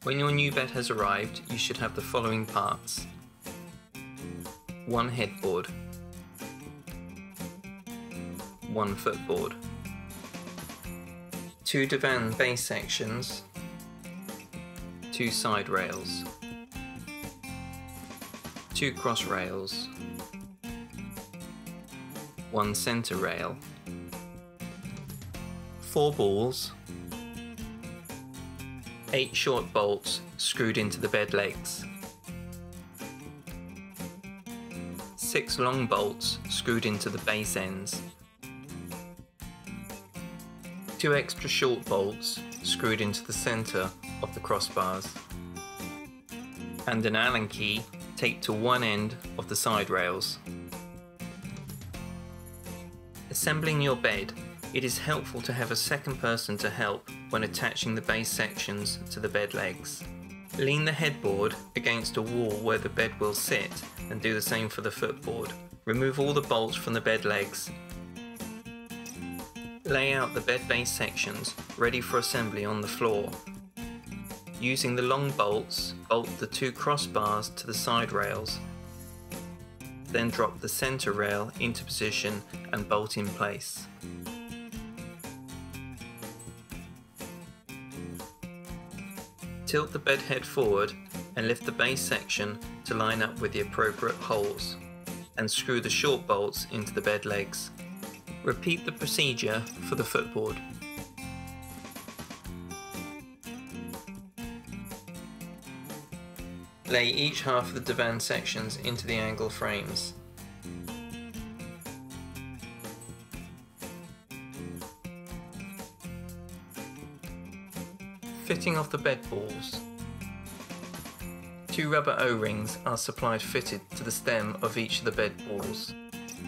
When your new bed has arrived, you should have the following parts: one headboard, one footboard, two divan base sections, two side rails, two cross rails, one centre rail, 4 balls, 8 short bolts screwed into the bed legs, 6 long bolts screwed into the base ends, 2 extra short bolts screwed into the centre of the crossbars, and an Allen key taped to one end of the side rails. Assembling your bed, it is helpful to have a second person to help when attaching the base sections to the bed legs. Lean the headboard against a wall where the bed will sit and do the same for the footboard. Remove all the bolts from the bed legs. Lay out the bed base sections ready for assembly on the floor. Using the long bolts, bolt the 2 crossbars to the side rails. Then drop the centre rail into position and bolt in place. Tilt the bed head forward and lift the base section to line up with the appropriate holes, and screw the short bolts into the bed legs. Repeat the procedure for the footboard. Lay each half of the divan sections into the angle frames. Fitting of the bed balls. 2 rubber O-rings are supplied fitted to the stem of each of the bed balls.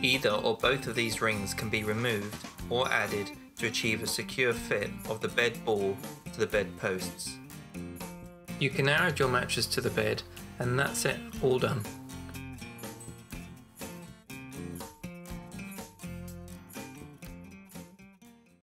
Either or both of these rings can be removed or added to achieve a secure fit of the bed ball to the bed posts. You can now add your mattress to the bed, and that's it, all done.